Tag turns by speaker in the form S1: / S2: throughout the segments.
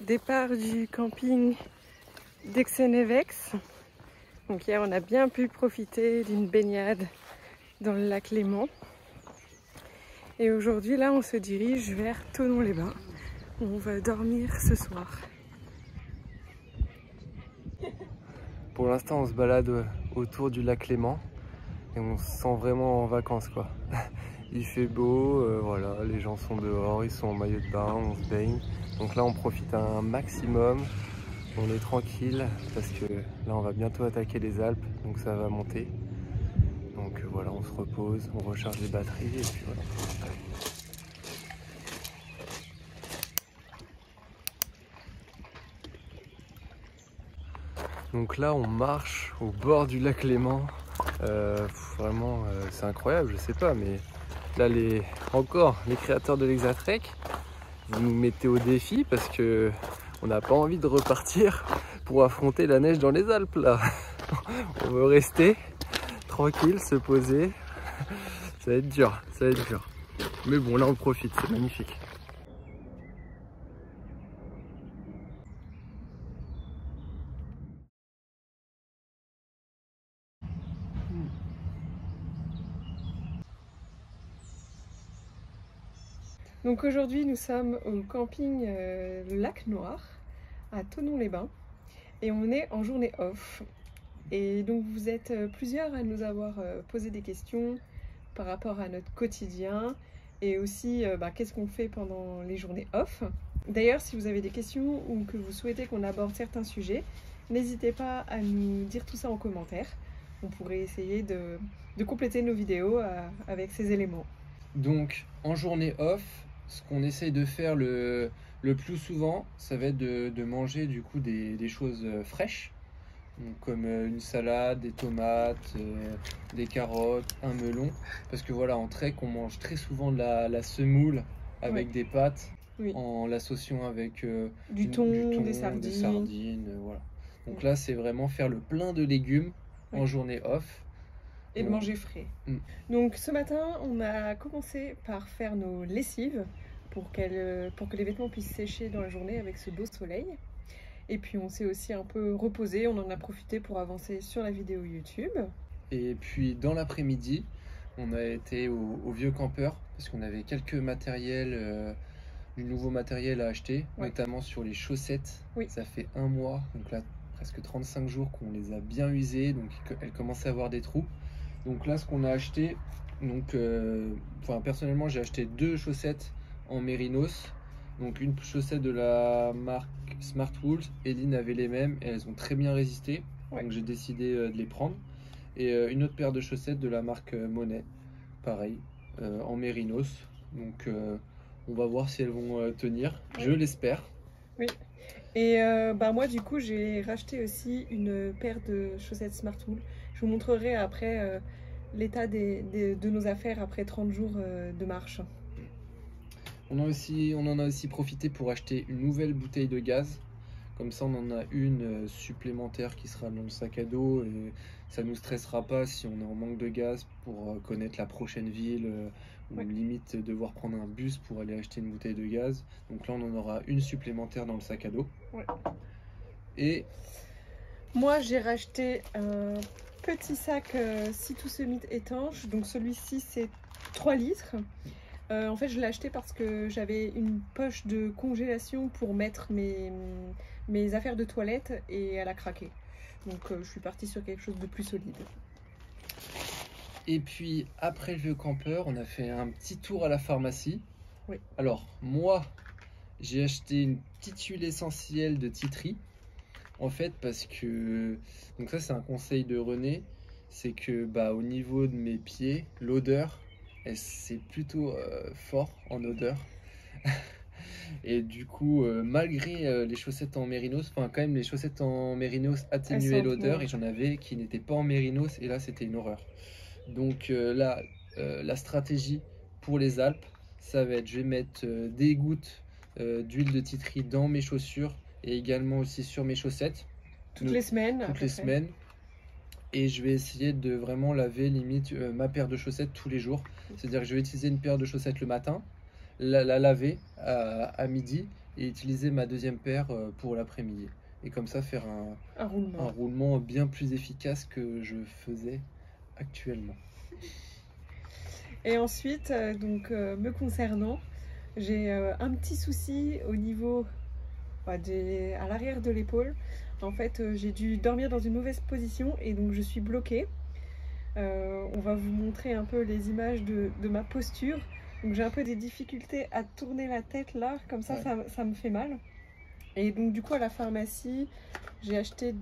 S1: Départ du camping d'Aix-en-Évex. Donc hier on a bien pu profiter d'une baignade dans le lac Léman. Et aujourd'hui là on se dirige vers Thonon-les-Bains où on va dormir ce soir.
S2: Pour l'instant on se balade autour du lac Léman et on se sent vraiment en vacances quoi. Il fait beau, voilà, les gens sont dehors, ils sont en maillot de bain, on se baigne. Donc là on profite un maximum, on est tranquille parce que là on va bientôt attaquer les Alpes, donc ça va monter. Donc voilà, on se repose, on recharge les batteries et puis voilà. Donc là on marche au bord du lac Léman, vraiment c'est incroyable, je sais pas, mais là encore les créateurs de l'Exatrek, vous nous mettez au défi parce que on n'a pas envie de repartir pour affronter la neige dans les Alpes là. On veut rester tranquille, se poser, ça va être dur, ça va être dur. Mais bon là on profite, c'est magnifique.
S1: Donc aujourd'hui nous sommes au camping le Lac Noir à Thonon-les-Bains et on est en journée off. Et donc vous êtes plusieurs à nous avoir posé des questions par rapport à notre quotidien et aussi qu'est-ce qu'on fait pendant les journées off. D'ailleurs si vous avez des questions ou que vous souhaitez qu'on aborde certains sujets, n'hésitez pas à nous dire tout ça en commentaire. On pourrait essayer de compléter nos vidéos avec ces éléments.
S2: Donc en journée off, ce qu'on essaye de faire le plus souvent, ça va être de manger du coup des choses fraîches, donc, comme une salade, des tomates, des carottes, un melon, parce que voilà, en trek on mange très souvent de la semoule avec des pâtes, en l'associant avec
S1: du thon, des sardines,
S2: voilà. Donc là c'est vraiment faire le plein de légumes en journée off.
S1: Et de manger frais. Donc ce matin, on a commencé par faire nos lessives pour que les vêtements puissent sécher dans la journée avec ce beau soleil. Et puis on s'est aussi un peu reposé, on en a profité pour avancer sur la vidéo YouTube.
S2: Et puis dans l'après-midi, on a été au Vieux Campeur parce qu'on avait quelques matériels, du nouveau matériel à acheter, notamment sur les chaussettes. Ça fait un mois, donc là presque 35 jours qu'on les a bien usées, donc elles commençaient à avoir des trous. Donc là ce qu'on a acheté, donc personnellement j'ai acheté 2 chaussettes en mérinos, donc une chaussette de la marque Smartwool, Eline avait les mêmes et elles ont très bien résisté, donc j'ai décidé de les prendre, et une autre paire de chaussettes de la marque Monet, pareil, en mérinos, donc on va voir si elles vont tenir, je l'espère.
S1: Oui. Et moi du coup j'ai racheté aussi une paire de chaussettes Smartwool. Je vous montrerai après l'état de nos affaires après 30 jours de marche.
S2: On en a aussi profité pour acheter une nouvelle bouteille de gaz. Comme ça on en a une supplémentaire qui sera dans le sac à dos et ça nous stressera pas si on est en manque de gaz pour connaître la prochaine ville ou limite devoir prendre un bus pour aller acheter une bouteille de gaz. Donc là on en aura une supplémentaire dans le sac à dos. Et
S1: moi j'ai racheté un petit sac Sea to Summit étanche, donc celui-ci c'est 3 litres. En fait je l'ai acheté parce que j'avais une poche de congélation pour mettre mes affaires de toilette et elle a craqué. Donc je suis partie sur quelque chose de plus solide.
S2: Et puis après le Vieux Campeur, on a fait un petit tour à la pharmacie. Alors moi j'ai acheté une petite huile essentielle de tea tree. En fait parce que, donc ça c'est un conseil de René, c'est que au niveau de mes pieds, l'odeur c'est plutôt fort en odeur. Et du coup malgré les chaussettes en mérinos, quand même les chaussettes en mérinos atténuaient l'odeur et j'en avais qui n'étaient pas en mérinos et là c'était une horreur. Donc là la stratégie pour les Alpes, ça va être, je vais mettre des gouttes d'huile de tea tree dans mes chaussures et également aussi sur mes chaussettes
S1: toutes les semaines.
S2: Et je vais essayer de vraiment laver limite ma paire de chaussettes tous les jours. C'est-à-dire que je vais utiliser une paire de chaussettes le matin, la laver à midi et utiliser ma deuxième paire pour l'après-midi. Et comme ça faire un roulement bien plus efficace que je faisais actuellement.
S1: Et ensuite, me concernant, j'ai un petit souci au niveau à l'arrière de l'épaule. En fait, j'ai dû dormir dans une mauvaise position et donc je suis bloquée. On va vous montrer un peu les images de ma posture. Donc j'ai un peu des difficultés à tourner la tête là, comme ça, ouais. ça me fait mal. Et donc du coup à la pharmacie, j'ai acheté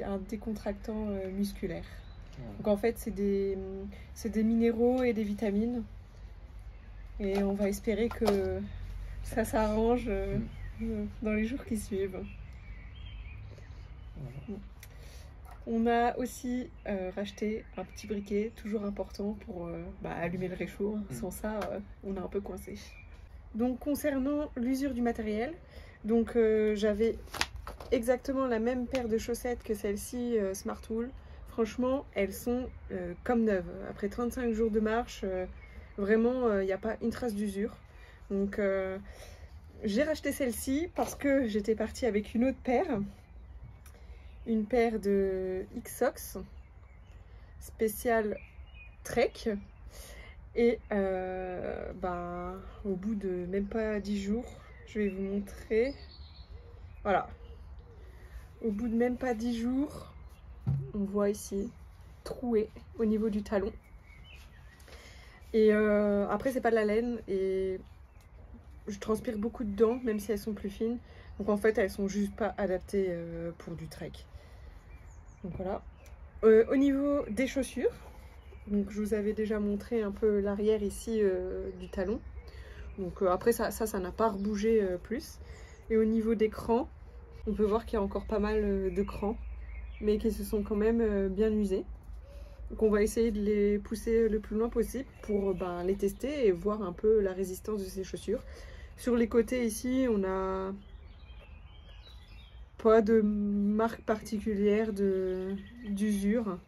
S1: un décontractant musculaire. Ouais. Donc en fait c'est des minéraux et des vitamines. Et on va espérer que ça s'arrange dans les jours qui suivent. Voilà. On a aussi racheté un petit briquet, toujours important pour allumer le réchaud. Sans ça, on est un peu coincé. Donc concernant l'usure du matériel, j'avais exactement la même paire de chaussettes que celle-ci Smartwool. Franchement, elles sont comme neuves. Après 35 jours de marche, vraiment, il n'y a pas une trace d'usure. Donc j'ai racheté celle-ci parce que j'étais partie avec une autre paire. Une paire de Xox spécial Trek. Et au bout de même pas 10 jours, je vais vous montrer. Voilà. Au bout de même pas 10 jours, on voit ici troué au niveau du talon. Et après, c'est pas de la laine et je transpire beaucoup dedans, même si elles sont plus fines. Donc en fait, elles sont juste pas adaptées pour du trek. Donc voilà. Au niveau des chaussures, donc je vous avais déjà montré un peu l'arrière ici du talon. Donc après ça n'a pas rebougé plus. Et au niveau des crans, on peut voir qu'il y a encore pas mal de crans, mais qui se sont quand même bien usés. Donc on va essayer de les pousser le plus loin possible pour les tester et voir un peu la résistance de ces chaussures. Sur les côtés ici, on a pas de marque particulière d'usure.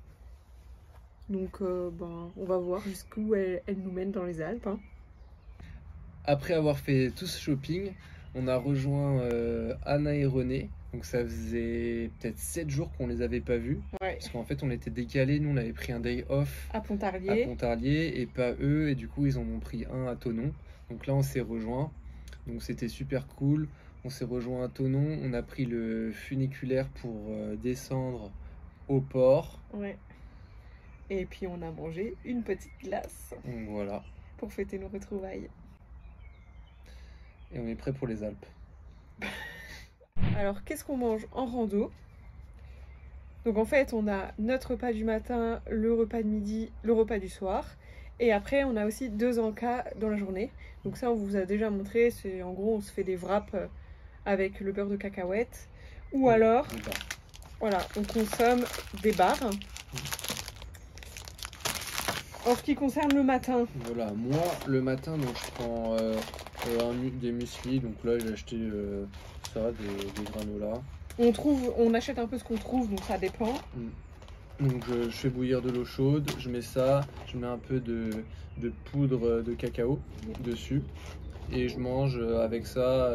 S1: Donc on va voir jusqu'où elle nous mène dans les Alpes. Hein.
S2: Après avoir fait tout ce shopping, on a rejoint Anna et René. Donc ça faisait peut-être 7 jours qu'on les avait pas vus. Ouais. Parce qu'en fait on était décalés, nous on avait pris un day off
S1: à Pontarlier
S2: et pas eux. Et du coup ils en ont pris un à Thonon. Donc là on s'est rejoint. Donc c'était super cool. On s'est rejoint à Thonon. On a pris le funiculaire pour descendre au port.
S1: Ouais. Et puis on a mangé une petite glace.
S2: Donc voilà.
S1: Pour fêter nos retrouvailles.
S2: Et on est prêt pour les Alpes.
S1: Alors qu'est-ce qu'on mange en rando? Donc en fait on a notre repas du matin, le repas de midi, le repas du soir. Et après on a aussi 2 encas dans la journée. Donc ça on vous a déjà montré, c'est en gros on se fait des wraps avec le beurre de cacahuète. Ou alors, voilà, on consomme des barres. En ce qui concerne le matin.
S2: Voilà, moi le matin donc je prends des muesli. Donc là j'ai acheté des granolas.
S1: On achète un peu ce qu'on trouve, donc ça dépend.
S2: Donc je fais bouillir de l'eau chaude, je mets ça, je mets un peu de poudre de cacao dessus. Et je mange avec ça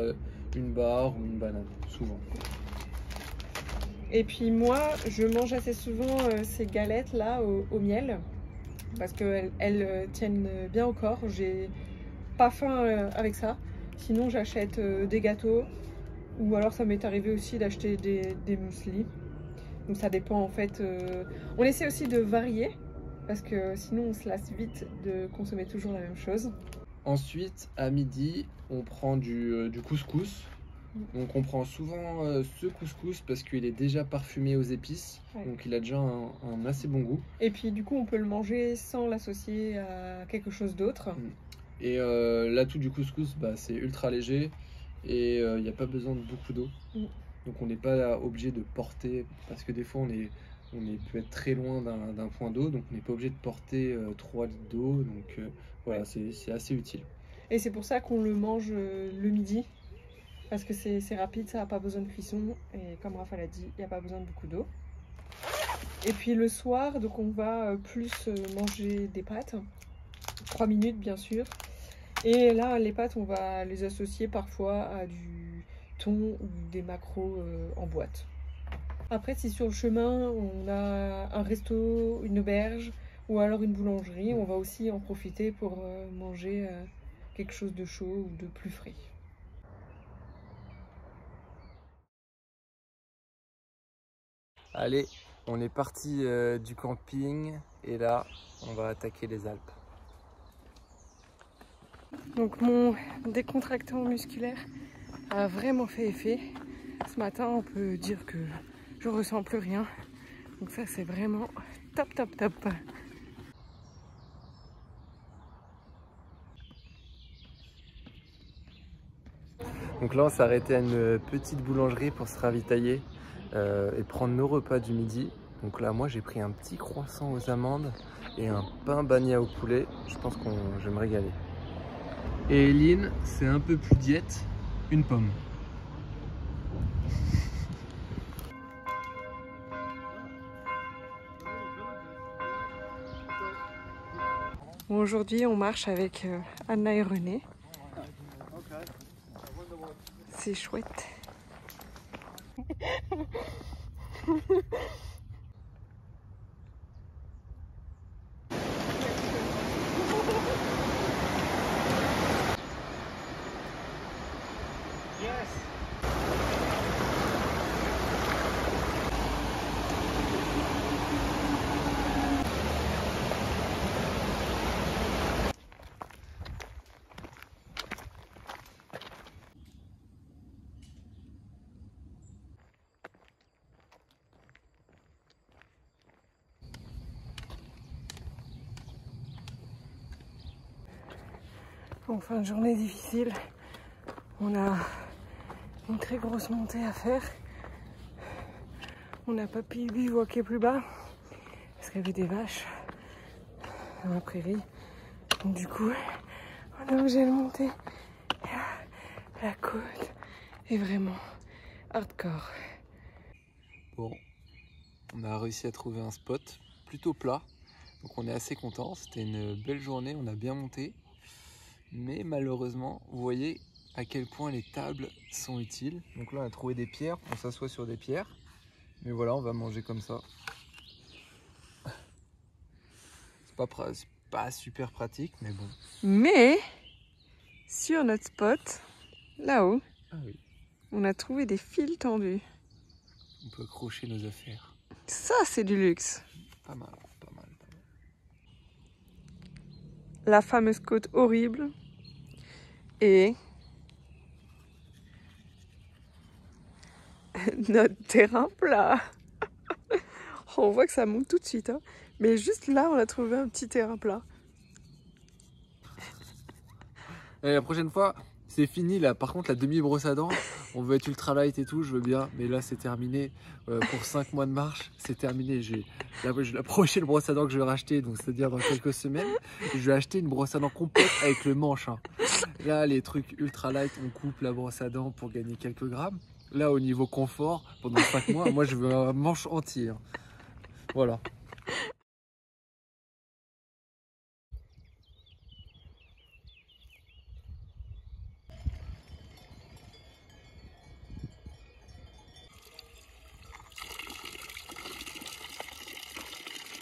S2: une barre ou une banane, souvent.
S1: Et puis moi, je mange assez souvent ces galettes là au miel. Parce qu'elles tiennent bien au corps. J'ai pas faim avec ça. Sinon j'achète des gâteaux. Ou alors ça m'est arrivé aussi d'acheter des muesli. Donc ça dépend en fait. On essaie aussi de varier. Parce que sinon on se lasse vite de consommer toujours la même chose.
S2: Ensuite, à midi, on prend du couscous. Donc on prend souvent ce couscous parce qu'il est déjà parfumé aux épices. Ouais. Donc il a déjà un assez bon goût.
S1: Et puis du coup on peut le manger sans l'associer à quelque chose d'autre.
S2: Et l'atout du couscous, c'est ultra léger et il n'y a pas besoin de beaucoup d'eau. Donc on n'est pas obligé de porter, parce que des fois on peut être très loin d'un point d'eau, donc on n'est pas obligé de porter 3 litres d'eau. Donc voilà, c'est assez utile.
S1: Et c'est pour ça qu'on le mange le midi. Parce que c'est rapide, ça n'a pas besoin de cuisson. Et comme Raphaël a dit, il n'y a pas besoin de beaucoup d'eau. Et puis le soir, donc on va plus manger des pâtes. 3 minutes bien sûr. Et là, les pâtes, on va les associer parfois à thon ou des maquereaux en boîte. Après, si sur le chemin on a un resto, une auberge ou alors une boulangerie, on va aussi en profiter pour manger quelque chose de chaud ou de plus frais.
S2: Allez, on est parti du camping et là, on va attaquer les Alpes.
S1: Donc mon décontractant musculaire a vraiment fait effet. Ce matin, on peut dire que je ressens plus rien. Donc ça, c'est vraiment top, top, top.
S2: Donc là, on s'est arrêté à une petite boulangerie pour se ravitailler et prendre nos repas du midi. Donc là, moi, j'ai pris un petit croissant aux amandes et un pain bagna au poulet. Je pense que je vais me régaler. Et Eline, c'est un peu plus diète, une pomme.
S1: Bon, aujourd'hui, on marche avec Anna et René. C'est chouette. En fin de journée difficile, on a une très grosse montée à faire. On n'a pas pu bivouaquer plus bas parce qu'il y avait des vaches dans la prairie. Donc du coup, on est obligé de monter. La côte est vraiment hardcore.
S2: Bon, on a réussi à trouver un spot plutôt plat. Donc on est assez content. C'était une belle journée, on a bien monté. Mais malheureusement, vous voyez à quel point les tables sont utiles. Donc là, on a trouvé des pierres, on s'assoit sur des pierres. Mais voilà, on va manger comme ça. C'est pas super pratique, mais bon.
S1: Mais sur notre spot, là-haut,
S2: oui,
S1: on a trouvé des fils tendus.
S2: On peut accrocher nos affaires.
S1: Ça, c'est du luxe.
S2: Pas mal, pas mal, pas mal.
S1: La fameuse côte horrible. Et notre terrain plat. On voit que ça monte tout de suite. Hein. Mais juste là, on a trouvé un petit terrain plat.
S2: Et la prochaine fois, c'est fini là. Par contre, la demi-brosse à dents, on veut être ultra light et tout, je veux bien. Mais là, c'est terminé. Pour 5 mois de marche, c'est terminé. La prochaine brosse à dents que je vais racheter, donc c'est-à-dire dans quelques semaines, je vais acheter une brosse à dents complète avec le manche. Hein. Là, les trucs ultra light, on coupe la brosse à dents pour gagner quelques grammes. Là, au niveau confort, pendant 5 mois, moi, je veux un manche entier. Hein. Voilà.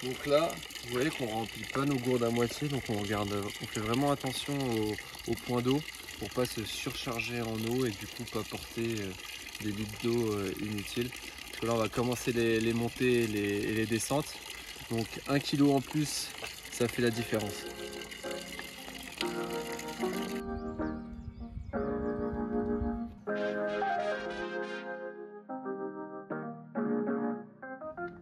S2: Donc là, vous voyez qu'on remplit pas nos gourdes à moitié, donc on fait vraiment attention au point d'eau pour pas se surcharger en eau et du coup pas porter des litres d'eau inutiles. Parce que là on va commencer les montées et les descentes, donc 1 kg en plus, ça fait la différence.